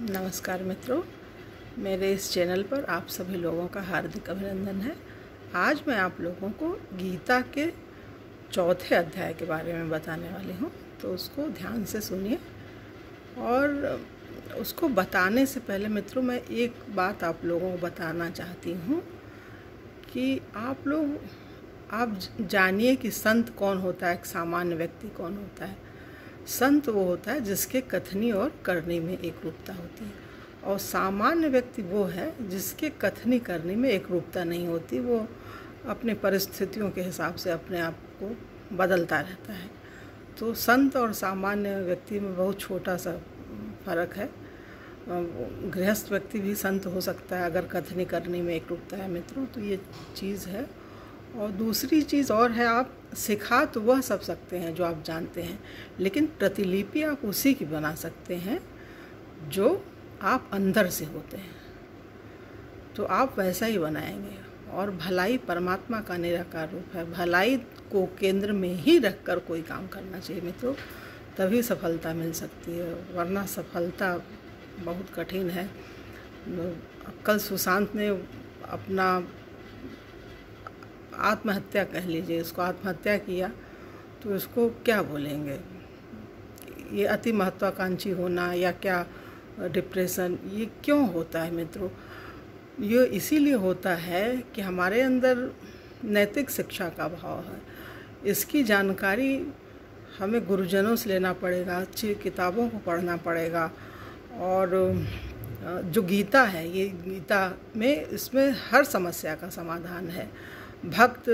नमस्कार मित्रों, मेरे इस चैनल पर आप सभी लोगों का हार्दिक अभिनंदन है। आज मैं आप लोगों को गीता के चौथे अध्याय के बारे में बताने वाली हूँ, तो उसको ध्यान से सुनिए। और उसको बताने से पहले मित्रों, मैं एक बात आप लोगों को बताना चाहती हूँ कि आप जानिए कि संत कौन होता है, एक सामान्य व्यक्ति कौन होता है। संत वो होता है जिसके कथनी और करनी में एक रूपता होती है, और सामान्य व्यक्ति वो है जिसके कथनी करनी में एक रूपता नहीं होती। वो अपने परिस्थितियों के हिसाब से अपने आप को बदलता रहता है। तो संत और सामान्य व्यक्ति में बहुत छोटा सा फर्क है। गृहस्थ व्यक्ति भी संत हो सकता है अगर कथनी करनी में एक रूपता है मित्रों, तो ये चीज़ है। और दूसरी चीज़ और है, आप सिखा तो वह सब सकते हैं जो आप जानते हैं, लेकिन प्रतिलिपि आप उसी की बना सकते हैं जो आप अंदर से होते हैं। तो आप वैसा ही बनाएंगे। और भलाई परमात्मा का निराकार रूप है। भलाई को केंद्र में ही रखकर कोई काम करना चाहिए मित्रों, तभी सफलता मिल सकती है, वरना सफलता बहुत कठिन है। कल सुशांत ने अपना आत्महत्या कह लीजिए, इसको आत्महत्या किया, तो इसको क्या बोलेंगे? ये अति महत्वाकांक्षी होना या क्या डिप्रेशन, ये क्यों होता है मित्रों? ये इसीलिए होता है कि हमारे अंदर नैतिक शिक्षा का अभाव है। इसकी जानकारी हमें गुरुजनों से लेना पड़ेगा, अच्छी किताबों को पढ़ना पड़ेगा। और जो गीता है, ये गीता में इसमें हर समस्या का समाधान है। भक्त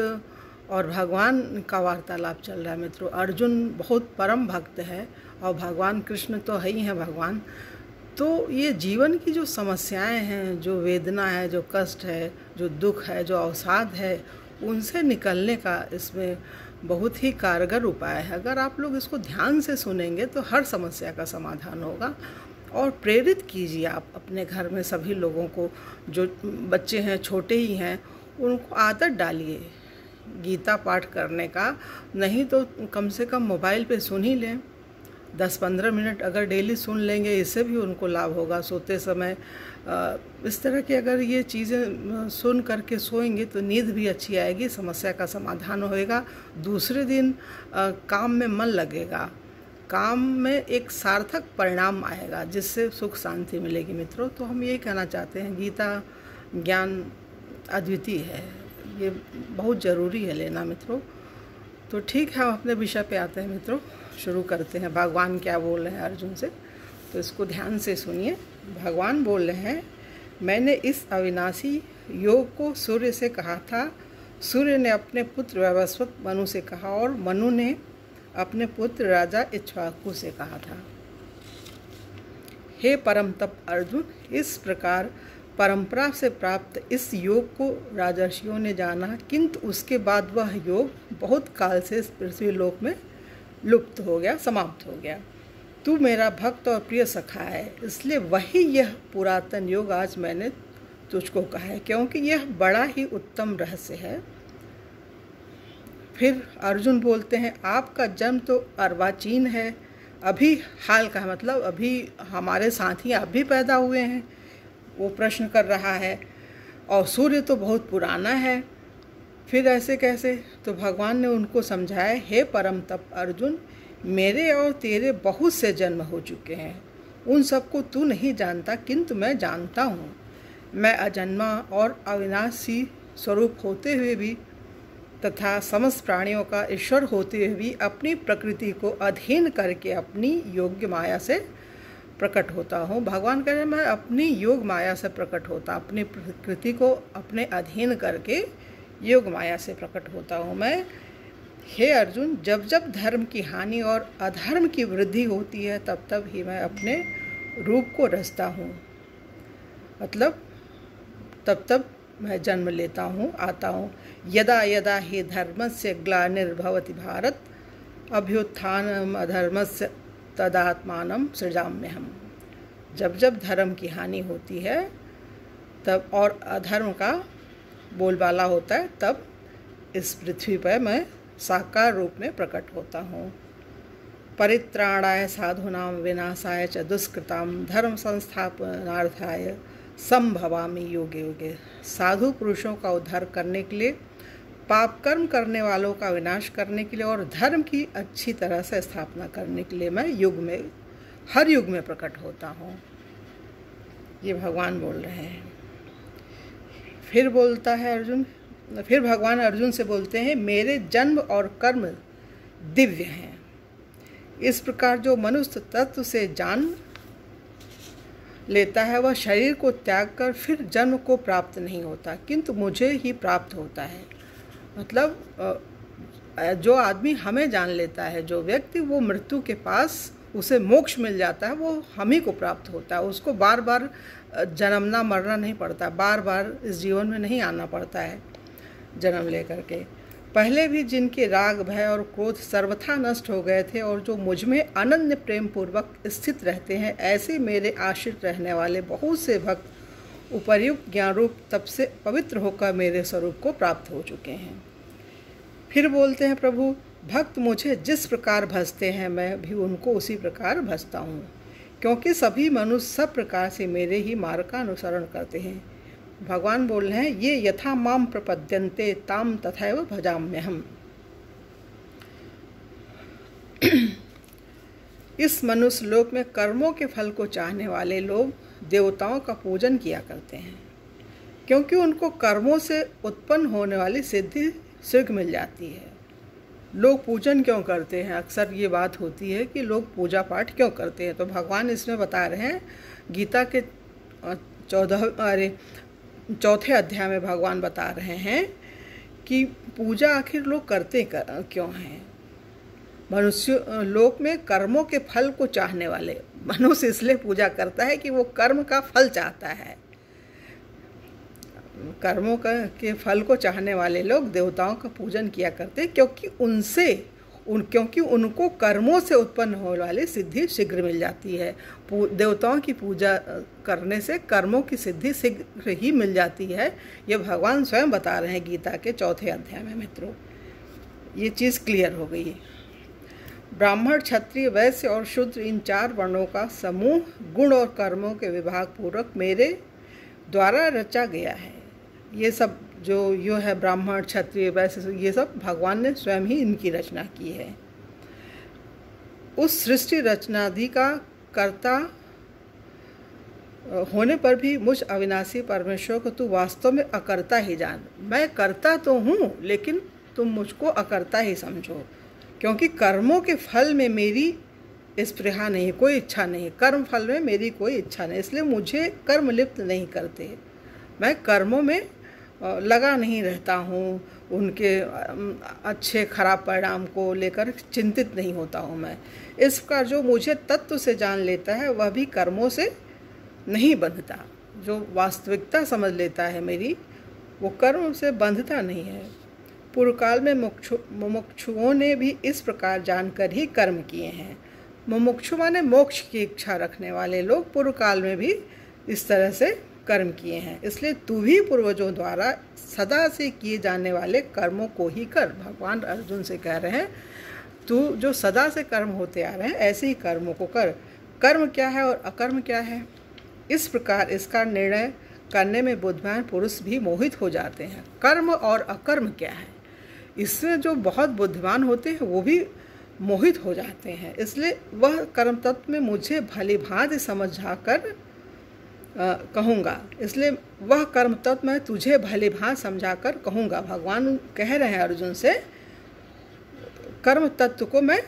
और भगवान का वार्तालाप चल रहा है मित्रों। अर्जुन बहुत परम भक्त है और भगवान कृष्ण तो है ही हैं भगवान। तो ये जीवन की जो समस्याएं हैं, जो वेदना है, जो कष्ट है, जो दुख है, जो अवसाद है, उनसे निकलने का इसमें बहुत ही कारगर उपाय है। अगर आप लोग इसको ध्यान से सुनेंगे तो हर समस्या का समाधान होगा। और प्रेरित कीजिए आप अपने घर में सभी लोगों को, जो बच्चे हैं, छोटे ही हैं, उनको आदत डालिए गीता पाठ करने का। नहीं तो कम से कम मोबाइल पे सुन ही लें। 10-15 मिनट अगर डेली सुन लेंगे, इससे भी उनको लाभ होगा। सोते समय इस तरह की अगर ये चीज़ें सुन करके सोएंगे तो नींद भी अच्छी आएगी, समस्या का समाधान होएगा। दूसरे दिन काम में मन लगेगा, काम में एक सार्थक परिणाम आएगा, जिससे सुख शांति मिलेगी मित्रों। तो हम यही कहना चाहते हैं, गीता ज्ञान अद्वितीय है, ये बहुत ज़रूरी है लेना मित्रों। तो ठीक है, हम अपने विषय पे आते हैं मित्रों, शुरू करते हैं। भगवान क्या बोल रहे हैं अर्जुन से, तो इसको ध्यान से सुनिए। भगवान बोल रहे हैं, मैंने इस अविनाशी योग को सूर्य से कहा था। सूर्य ने अपने पुत्र वैवस्वत मनु से कहा, और मनु ने अपने पुत्र राजा इक्ष्वाकु से कहा था। हे परम तप अर्जुन, इस प्रकार परंपरा से प्राप्त इस योग को राजर्षियों ने जाना, किंतु उसके बाद वह योग बहुत काल से इस पृथ्वी लोक में लुप्त हो गया, समाप्त हो गया। तू मेरा भक्त और प्रिय सखा है, इसलिए वही यह पुरातन योग आज मैंने तुझको कहा है, क्योंकि यह बड़ा ही उत्तम रहस्य है। फिर अर्जुन बोलते हैं, आपका जन्म तो अर्वाचीन है, अभी हाल का, मतलब अभी हमारे साथ ही आप भी पैदा हुए हैं, वो प्रश्न कर रहा है। और सूर्य तो बहुत पुराना है, फिर ऐसे कैसे? तो भगवान ने उनको समझाया, हे परम तप अर्जुन, मेरे और तेरे बहुत से जन्म हो चुके हैं, उन सबको तू नहीं जानता, किंतु मैं जानता हूँ। मैं अजन्मा और अविनाशी स्वरूप होते हुए भी तथा समस्त प्राणियों का ईश्वर होते हुए भी अपनी प्रकृति को अधीन करके अपनी योग्य माया से प्रकट होता हूँ। भगवान कह रहे हैं, मैं अपनी योग माया से प्रकट होता, अपनी प्रकृति को अपने अधीन करके योग माया से प्रकट होता हूँ मैं। हे अर्जुन, जब जब धर्म की हानि और अधर्म की वृद्धि होती है, तब तब ही मैं अपने रूप को रचता हूँ, मतलब तब तब मैं जन्म लेता हूँ, आता हूँ। यदा यदा ही धर्मस्य ग्लानिर्भवति भारत, अभ्युत्थानम् अधर्मस्य तदात्मानं सृजाम्यहम्। जब जब धर्म की हानि होती है तब, और अधर्म का बोलबाला होता है, तब इस पृथ्वी पर मैं साकार रूप में प्रकट होता हूँ। परित्राणाय साधूनां विनाशाय च दुष्कृतां धर्म संस्थापनार्थाय संभवामि युगे युगे। साधु पुरुषों का उद्धार करने के लिए, पाप कर्म करने वालों का विनाश करने के लिए और धर्म की अच्छी तरह से स्थापना करने के लिए मैं हर युग में प्रकट होता हूँ। ये भगवान बोल रहे हैं। फिर बोलता है अर्जुन, फिर भगवान अर्जुन से बोलते हैं, मेरे जन्म और कर्म दिव्य हैं। इस प्रकार जो मनुष्य तत्व से जान लेता है वह शरीर को त्याग कर फिर जन्म को प्राप्त नहीं होता, किंतु मुझे ही प्राप्त होता है। मतलब जो आदमी हमें जान लेता है, जो व्यक्ति, वो मृत्यु के पास उसे मोक्ष मिल जाता है, वो हम ही को प्राप्त होता है। उसको बार बार जन्मना मरना नहीं पड़ता, बार बार इस जीवन में नहीं आना पड़ता है जन्म लेकर के। पहले भी जिनके राग, भय और क्रोध सर्वथा नष्ट हो गए थे और जो मुझ में अनन्य प्रेम पूर्वक स्थित रहते हैं, ऐसे मेरे आश्रित रहने वाले बहुत से भक्त उपर्युक्त ज्ञान रूप तप से पवित्र होकर मेरे स्वरूप को प्राप्त हो चुके हैं। फिर बोलते हैं प्रभु, भक्त मुझे जिस प्रकार भजते हैं मैं भी उनको उसी प्रकार भजता हूँ, क्योंकि सभी मनुष्य सब प्रकार से मेरे ही मार्ग का अनुसरण करते हैं। भगवान बोल रहे हैं, ये यथा माम प्रपद्यन्ते ताम तथैव भजाम्यहम्। इस मनुष्य लोक में कर्मों के फल को चाहने वाले लोग देवताओं का पूजन किया करते हैं, क्योंकि उनको कर्मों से उत्पन्न होने वाली सिद्धि शीघ्र मिल जाती है। लोग पूजन क्यों करते हैं? अक्सर ये बात होती है कि लोग पूजा पाठ क्यों करते हैं। तो भगवान इसमें बता रहे हैं, गीता के चौथे अध्याय में भगवान बता रहे हैं कि पूजा आखिर लोग करते क्यों हैं। मनुष्य लोक में कर्मों के फल को चाहने वाले मनुष्य इसलिए पूजा करता है कि वो कर्म का फल चाहता है। कर्मों के फल को चाहने वाले लोग देवताओं का पूजन किया करते हैं, क्योंकि उनको कर्मों से उत्पन्न होने वाली सिद्धि शीघ्र मिल जाती है। देवताओं की पूजा करने से कर्मों की सिद्धि शीघ्र ही मिल जाती है। ये भगवान स्वयं बता रहे हैं गीता के चौथे अध्याय में। मित्रों, ये चीज़ क्लियर हो गई। ब्राह्मण, क्षत्रिय, वैश्य और शूद्र, इन 4 वर्णों का समूह गुण और कर्मों के विभाग पूर्वक मेरे द्वारा रचा गया है। ये सब जो है ब्राह्मण, क्षत्रिय, वैश्य, ये सब भगवान ने स्वयं ही इनकी रचना की है। उस सृष्टि रचनादि का कर्ता होने पर भी मुझ अविनाशी परमेश्वर को तू वास्तव में अकर्ता ही जान। मैं कर्ता तो हूँ, लेकिन तुम मुझको अकर्ता ही समझो, क्योंकि कर्मों के फल में मेरी स्पृहा नहीं, कोई इच्छा नहीं। कर्म फल में मेरी कोई इच्छा नहीं, इसलिए मुझे कर्म लिप्त नहीं करते। मैं कर्मों में लगा नहीं रहता हूँ, उनके अच्छे खराब परिणाम को लेकर चिंतित नहीं होता हूँ मैं। इस प्रकार जो मुझे तत्व से जान लेता है वह भी कर्मों से नहीं बंधता। जो वास्तविकता समझ लेता है मेरी, वो कर्म से बंधता नहीं है। पूर्व काल में मुमुक्षुओं ने भी इस प्रकार जानकर ही कर्म किए हैं। मुमुक्षु माने मोक्ष की इच्छा रखने वाले लोग पूर्व काल में भी इस तरह से कर्म किए हैं। इसलिए तू भी पूर्वजों द्वारा सदा से किए जाने वाले कर्मों को ही कर। भगवान अर्जुन से कह रहे हैं, तू जो सदा से कर्म होते आ रहे हैं ऐसे ही कर्मों को कर। कर्म क्या है और अकर्म क्या है, इस प्रकार इसका निर्णय करने में बुद्धिमान पुरुष भी मोहित हो जाते हैं। कर्म और अकर्म क्या है, इससे जो बहुत बुद्धिमान होते हैं वो भी मोहित हो जाते हैं। इसलिए वह कर्म तत्व में मुझे भली भांति समझा कर कहूँगा। इसलिए वह कर्म तत्व मैं तुझे भली भांति समझा कर कहूँगा। भगवान कह रहे हैं अर्जुन से, कर्म तत्व को मैं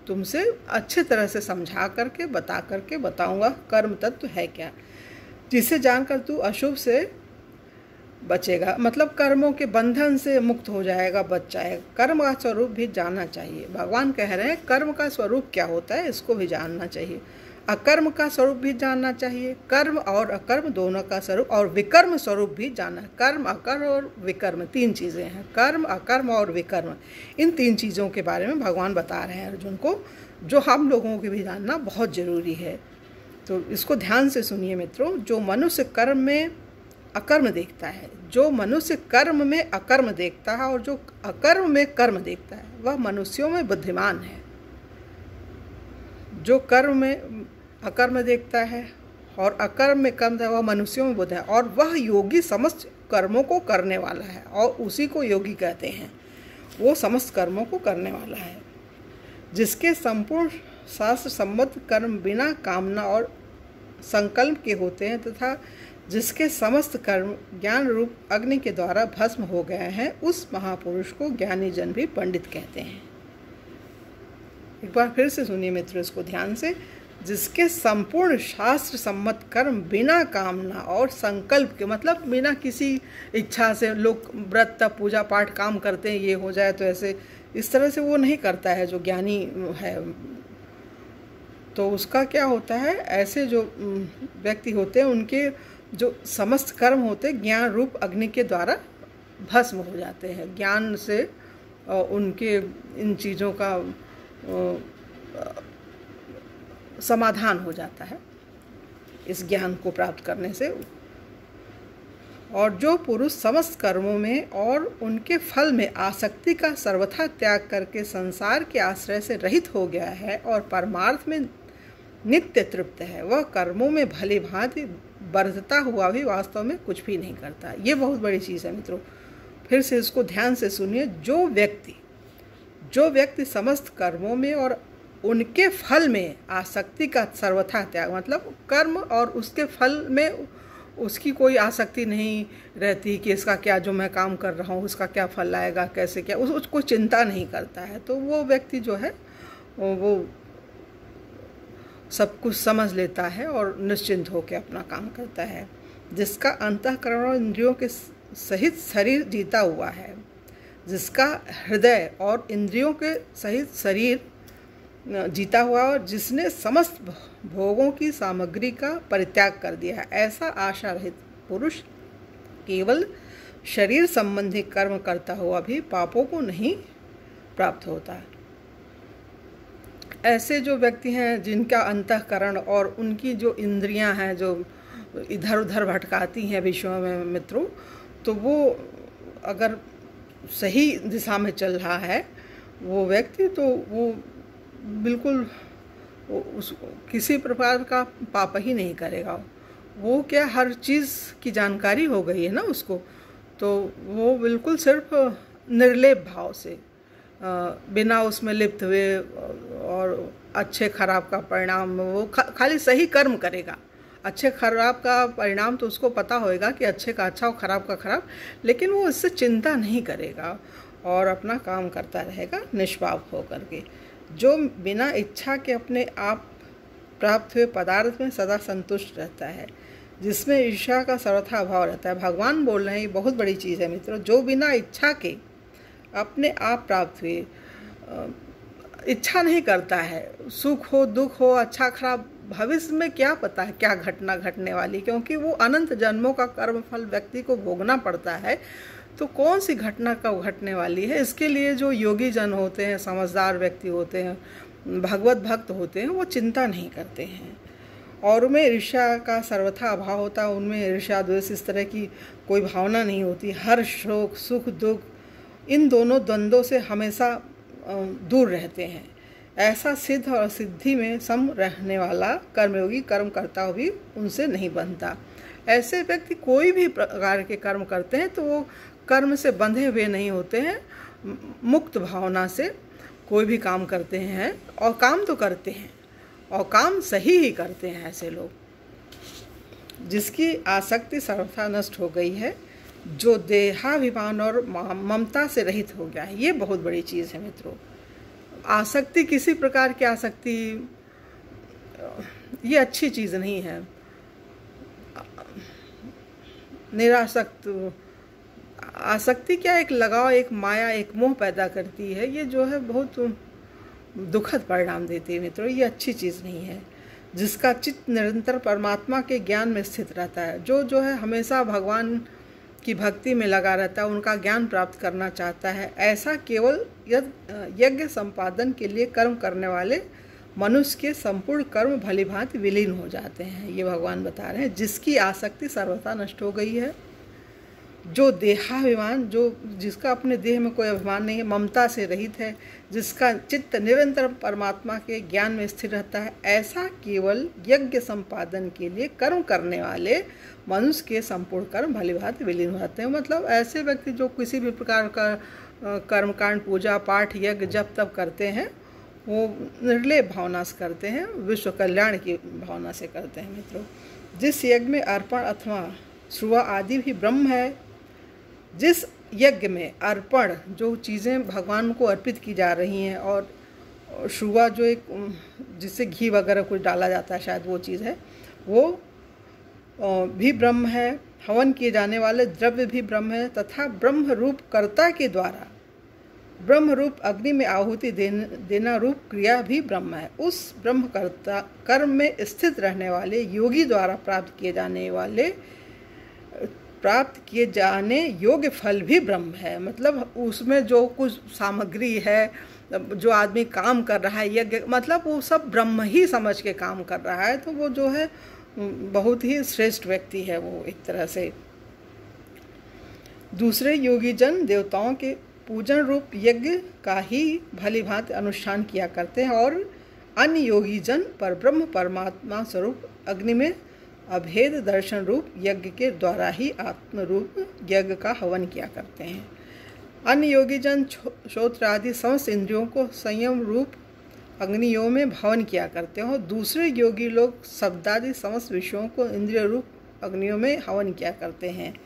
तुमसे अच्छे तरह से समझा करके बताऊँगा कर्म तत्व है क्या, जिसे जानकर तू अशुभ से बचेगा। मतलब कर्मों के बंधन से मुक्त हो जाएगा, बच जाएगा। कर्म का स्वरूप भी जानना चाहिए। भगवान कह रहे हैं कर्म का स्वरूप क्या होता है इसको भी जानना चाहिए, अकर्म का स्वरूप भी जानना चाहिए। कर्म और अकर्म दोनों का स्वरूप और विकर्म स्वरूप भी जानना। कर्म, अकर्म और विकर्म 3 चीज़ें हैं। कर्म, अकर्म और विकर्म, इन 3 चीज़ों के बारे में भगवान बता रहे हैं अर्जुन को, जो हम लोगों को भी जानना बहुत ज़रूरी है। तो इसको ध्यान से सुनिए मित्रों। जो मनुष्य कर्म में अकर्म देखता है, जो मनुष्य कर्म में अकर्म देखता है और जो अकर्म में कर्म देखता है, वह मनुष्यों में बुद्धिमान है। जो कर्म में अकर्म देखता है और अकर्म में कर्म है वह मनुष्यों में बुद्ध है, और वह योगी समस्त कर्मों को करने वाला है, और उसी को योगी कहते हैं। वो समस्त कर्मों को करने वाला है, जिसके संपूर्ण शास्त्र सम्मत कर्म बिना कामना और संकल्प के होते हैं, तथा जिसके समस्त कर्म ज्ञान रूप अग्नि के द्वारा भस्म हो गए हैं, उस महापुरुष को ज्ञानी जन भी पंडित कहते हैं। एक बार फिर से सुनिए मित्रों इसको ध्यान से। जिसके संपूर्ण शास्त्र सम्मत कर्म बिना कामना और संकल्प के, मतलब बिना किसी इच्छा से लोग व्रत तप पूजा पाठ काम करते हैं, ये हो जाए तो ऐसे, इस तरह से वो नहीं करता है जो ज्ञानी है। तो उसका क्या होता है, ऐसे जो व्यक्ति होते हैं उनके जो समस्त कर्म होते हैं ज्ञान रूप अग्नि के द्वारा भस्म हो जाते हैं। ज्ञान से उनके इन चीज़ों का समाधान हो जाता है इस ज्ञान को प्राप्त करने से। और जो पुरुष समस्त कर्मों में और उनके फल में आसक्ति का सर्वथा त्याग करके संसार के आश्रय से रहित हो गया है और परमार्थ में नित्य तृप्त है, वह कर्मों में भली भांति बढ़ता हुआ भी वास्तव में कुछ भी नहीं करता। ये बहुत बड़ी चीज़ है मित्रों, फिर से इसको ध्यान से सुनिए। जो व्यक्ति समस्त कर्मों में और उनके फल में आसक्ति का सर्वथा त्याग, मतलब कर्म और उसके फल में उसकी कोई आसक्ति नहीं रहती कि इसका क्या, जो मैं काम कर रहा हूँ उसका क्या फल आएगा, कैसे क्या, उसको चिंता नहीं करता है, तो वो व्यक्ति जो है वो सब कुछ समझ लेता है और निश्चिंत होकर अपना काम करता है। जिसका अंतःकरण और इंद्रियों के सहित शरीर जीता हुआ है, जिसका हृदय और इंद्रियों के सहित शरीर जीता हुआ, और जिसने समस्त भोगों की सामग्री का परित्याग कर दिया है, ऐसा आशा रहित पुरुष केवल शरीर संबंधी कर्म करता हुआ भी पापों को नहीं प्राप्त होता है। ऐसे जो व्यक्ति हैं जिनका अंतःकरण और उनकी जो इंद्रियां हैं जो इधर उधर भटकाती हैं विषयों में मित्रों, तो वो अगर सही दिशा में चल रहा है वो व्यक्ति, तो वो बिल्कुल किसी प्रकार का पाप ही नहीं करेगा। वो क्या, हर चीज़ की जानकारी हो गई है ना उसको, तो वो बिल्कुल सिर्फ निर्लेप भाव से, बिना उसमें लिप्त हुए और अच्छे खराब का परिणाम, वो खाली सही कर्म करेगा। अच्छे खराब का परिणाम तो उसको पता होएगा कि अच्छे का अच्छा और खराब का खराब, लेकिन वो इससे चिंता नहीं करेगा और अपना काम करता रहेगा निष्पाप होकर के। जो बिना इच्छा के अपने आप प्राप्त हुए पदार्थ में सदा संतुष्ट रहता है, जिसमें ईर्ष्या का सर्वथा अभाव रहता है। भगवान बोल रहे हैं, ये बहुत बड़ी चीज़ है मित्रों। जो बिना इच्छा के अपने आप प्राप्त हुए, इच्छा नहीं करता है, सुख हो दुख हो अच्छा खराब, भविष्य में क्या पता है क्या घटना घटने वाली, क्योंकि वो अनंत जन्मों का कर्म फल व्यक्ति को भोगना पड़ता है। तो कौन सी घटना कब घटने वाली है, इसके लिए जो योगी जन होते हैं, समझदार व्यक्ति होते हैं, भगवत भक्त होते हैं, वो चिंता नहीं करते हैं। और उनमें ईर्ष्या का सर्वथा अभाव होता है, उनमें ईर्ष्या द्वेष इस तरह की कोई भावना नहीं होती। हर शोक सुख दुख इन दोनों द्वंद्वों से हमेशा दूर रहते हैं। ऐसा सिद्ध और सिद्धि में सम रहने वाला कर्मयोगी कर्म करता हुआ भी उनसे नहीं बनता। ऐसे व्यक्ति कोई भी प्रकार के कर्म करते हैं तो वो कर्म से बंधे हुए नहीं होते हैं, मुक्त भावना से कोई भी काम करते हैं, और काम तो करते हैं और काम सही ही करते हैं। ऐसे लोग जिसकी आसक्ति सर्वथा नष्ट हो गई है, जो देहाभिमान और ममता से रहित हो गया है। ये बहुत बड़ी चीज़ है मित्रों। आसक्ति, किसी प्रकार की आसक्ति ये अच्छी चीज़ नहीं है। निरासक्त आसक्ति क्या, एक लगाव, एक माया, एक मोह पैदा करती है। ये जो है बहुत दुखद परिणाम देती है मित्रों, ये अच्छी चीज़ नहीं है। जिसका चित्त निरंतर परमात्मा के ज्ञान में स्थित रहता है, जो है हमेशा भगवान की भक्ति में लगा रहता है, उनका ज्ञान प्राप्त करना चाहता है, ऐसा केवल यज्ञ संपादन के लिए कर्म करने वाले मनुष्य के संपूर्ण कर्म भली भांति विलीन हो जाते हैं। ये भगवान बता रहे हैं, जिसकी आसक्ति सर्वथा नष्ट हो गई है। जो देहाभिमान, जो जिसका अपने देह में कोई अभिमान नहीं है, ममता से रहित है, जिसका चित्त निरंतर परमात्मा के ज्ञान में स्थिर रहता है, ऐसा केवल यज्ञ संपादन के लिए कर्म करने वाले मनुष्य के संपूर्ण कर्म भलीभांति विलीन हो जाते हैं। मतलब ऐसे व्यक्ति जो किसी भी प्रकार का कर्मकांड, पूजा पाठ, यज्ञ, जप तप करते हैं, वो निर्लेप भावना से करते हैं, विश्व कल्याण की भावना से करते हैं। मित्रों, जिस यज्ञ में अर्पण अथवा श्रुआ आदि भी ब्रह्म है, जिस यज्ञ में अर्पण, जो चीज़ें भगवान को अर्पित की जा रही हैं, और श्रुआ जो एक जिससे घी वगैरह कुछ डाला जाता है, शायद वो चीज़ है, वो भी ब्रह्म है। हवन किए जाने वाले द्रव्य भी ब्रह्म है, तथा ब्रह्म रूप कर्ता के द्वारा ब्रह्म रूप अग्नि में आहुति देना रूप क्रिया भी ब्रह्म है। उस ब्रह्म कर्ता कर्म में स्थित रहने वाले योगी द्वारा प्राप्त किए जाने योग्य फल भी ब्रह्म है। मतलब उसमें जो कुछ सामग्री है, जो आदमी काम कर रहा है यज्ञ, मतलब वो सब ब्रह्म ही समझ के काम कर रहा है, तो वो जो है बहुत ही श्रेष्ठ व्यक्ति है वो एक तरह से। दूसरे योगी जन देवताओं के पूजन रूप यज्ञ का ही भली भांति अनुष्ठान किया करते हैं, और अन्य योगी जन पर ब्रह्म परमात्मा स्वरूप अग्नि में अभेद दर्शन रूप यज्ञ के द्वारा ही आत्म रूप यज्ञ का हवन किया करते हैं। अन्य योगी जन श्रोत्र आदि समस्त इंद्रियों को संयम रूप अग्नियों में भवन किया करते हैं, और दूसरे योगी लोग शब्दादि समस्त विषयों को इंद्रिय रूप अग्नियों में हवन किया करते हैं।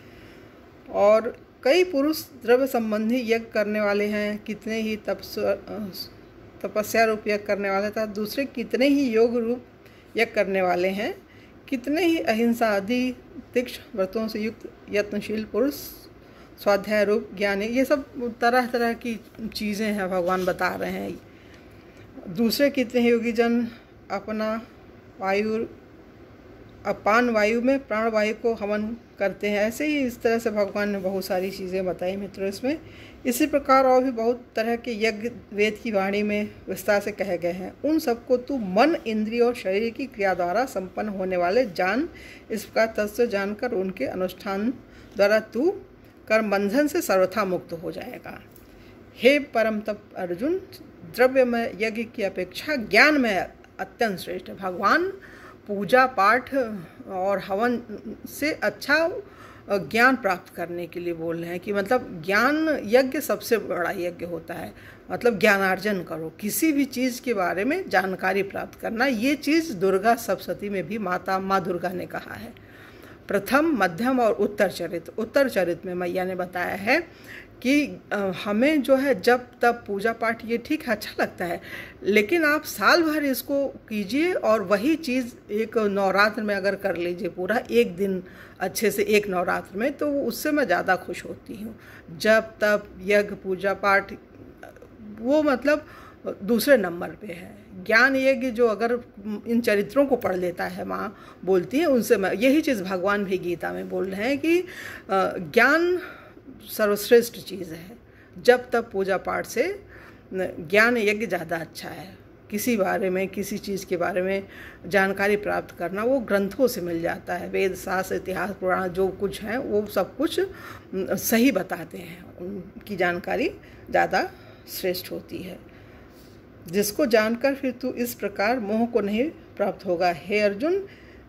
और कई पुरुष द्रव्य संबंधी यज्ञ करने वाले हैं, कितने ही तपस्या रूप यज्ञ करने वाले था, दूसरे कितने ही योग रूप यज्ञ करने वाले हैं, कितने ही अहिंसा आदि तीक्ष्ण व्रतों से युक्त यत्नशील पुरुष, स्वाध्याय रूप ज्ञानी, ये सब तरह तरह की चीज़ें हैं भगवान बता रहे हैं। दूसरे कितने ही योगी जन अपान वायु में प्राण वायु को हवन करते हैं। ऐसे ही इस तरह से भगवान ने बहुत सारी चीज़ें बताई मित्रों इसमें। इसी प्रकार और भी बहुत तरह के यज्ञ वेद की वाणी में विस्तार से कहे गए हैं। उन सबको तू मन, इंद्रिय और शरीर की क्रिया द्वारा संपन्न होने वाले जान। इस प्रकार तत्व जानकर उनके अनुष्ठान द्वारा तू कर्म बंधन से सर्वथा मुक्त हो जाएगा। हे परम तप अर्जुन, द्रव्यमय यज्ञ की अपेक्षा ज्ञान में अत्यंत श्रेष्ठ है। भगवान पूजा पाठ और हवन से अच्छा ज्ञान प्राप्त करने के लिए बोल रहे हैं कि मतलब ज्ञान यज्ञ सबसे बड़ा यज्ञ होता है। मतलब ज्ञानार्जन करो, किसी भी चीज़ के बारे में जानकारी प्राप्त करना। ये चीज़ दुर्गा सप्तशती में भी माँ दुर्गा ने कहा है। प्रथम, मध्यम और उत्तर चरित्र में मैया ने बताया है कि हमें जो है जब तब पूजा पाठ ये ठीक है, अच्छा लगता है, लेकिन आप साल भर इसको कीजिए और वही चीज़ एक नवरात्र में अगर कर लीजिए, पूरा एक दिन अच्छे से एक नवरात्र में, तो उससे मैं ज़्यादा खुश होती हूँ। जब तब यज्ञ पूजा पाठ वो मतलब दूसरे नंबर पे है। ज्ञान यज्ञ जो अगर इन चरित्रों को पढ़ लेता है, माँ बोलती है उनसे, मैं यही चीज़ भगवान भी गीता में बोल रहे हैं कि ज्ञान सर्वश्रेष्ठ चीज़ है। जब तब पूजा पाठ से ज्ञान यज्ञ ज़्यादा अच्छा है। किसी बारे में, किसी चीज़ के बारे में जानकारी प्राप्त करना वो ग्रंथों से मिल जाता है। वेद, शास्त्र, इतिहास, पुराण जो कुछ है वो सब कुछ सही बताते हैं, उनकी जानकारी ज़्यादा श्रेष्ठ होती है। जिसको जानकर फिर तू इस प्रकार मोह को नहीं प्राप्त होगा। हे अर्जुन,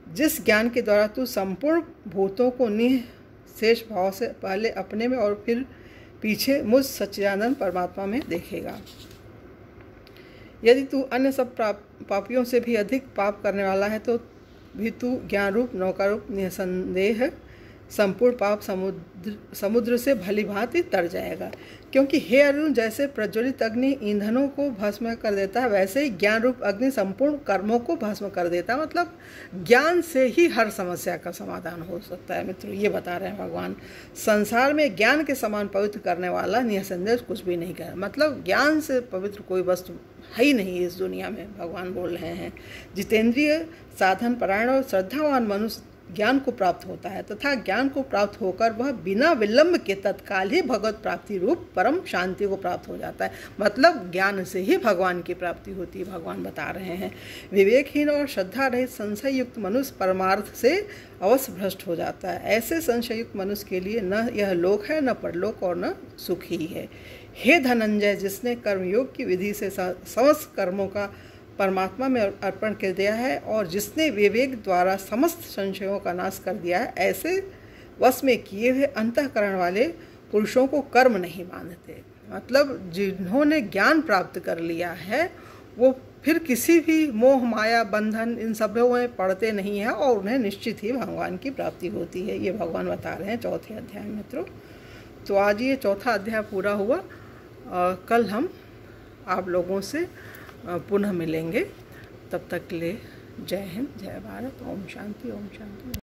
जिस ज्ञान के द्वारा तू संपूर्ण भूतों को निःशेष भाव से पहले अपने में और फिर पीछे मुझ सच्चिदानंद परमात्मा में देखेगा। यदि तू अन्य सब पापियों से भी अधिक पाप करने वाला है तो भी तू ज्ञान रूप नौका रूप निसंदेह संपूर्ण पाप समुद्र से भली भांति तर जाएगा। क्योंकि हे अर्जुन, जैसे प्रज्वलित अग्नि ईंधनों को भस्म कर देता है, वैसे ही ज्ञान रूप अग्नि संपूर्ण कर्मों को भस्म कर देता है। मतलब ज्ञान से ही हर समस्या का समाधान हो सकता है। मित्रों, ये बता रहे हैं भगवान। संसार में ज्ञान के समान पवित्र करने वाला निसंदेह कुछ भी नहीं कर। मतलब ज्ञान से पवित्र कोई वस्तु है ही नहीं इस दुनिया में, भगवान बोल रहे हैं। जितेंद्रिय, साधन परायण और श्रद्धावान मनुष्य ज्ञान को प्राप्त होता है तथा ज्ञान को प्राप्त होकर वह बिना विलंब के तत्काल ही भगवत प्राप्ति रूप परम शांति को प्राप्त हो जाता है। मतलब ज्ञान से ही भगवान की प्राप्ति होती है, भगवान बता रहे हैं। विवेकहीन और श्रद्धा रहित संशय युक्त मनुष्य परमार्थ से अवश्य भ्रष्ट हो जाता है। ऐसे संशय युक्त मनुष्य के लिए न यह लोक है, न परलोक और न सुख ही है। हे धनंजय, जिसने कर्मयोग की विधि से समस्त कर्मों का परमात्मा में अर्पण कर दिया है और जिसने विवेक द्वारा समस्त संशयों का नाश कर दिया है, ऐसे वश में किए हुए अंतःकरण वाले पुरुषों को कर्म नहीं मानते। मतलब जिन्होंने ज्ञान प्राप्त कर लिया है वो फिर किसी भी मोह माया बंधन इन सबों में पड़ते नहीं हैं और उन्हें निश्चित ही भगवान की प्राप्ति होती है। ये भगवान बता रहे हैं चौथे अध्याय में। मित्रों, तो आज ये चौथा अध्याय पूरा हुआ। कल हम आप लोगों से पुनः मिलेंगे। तब तक के लिए जय हिंद, जय भारत, ओम शांति, ओम शांति।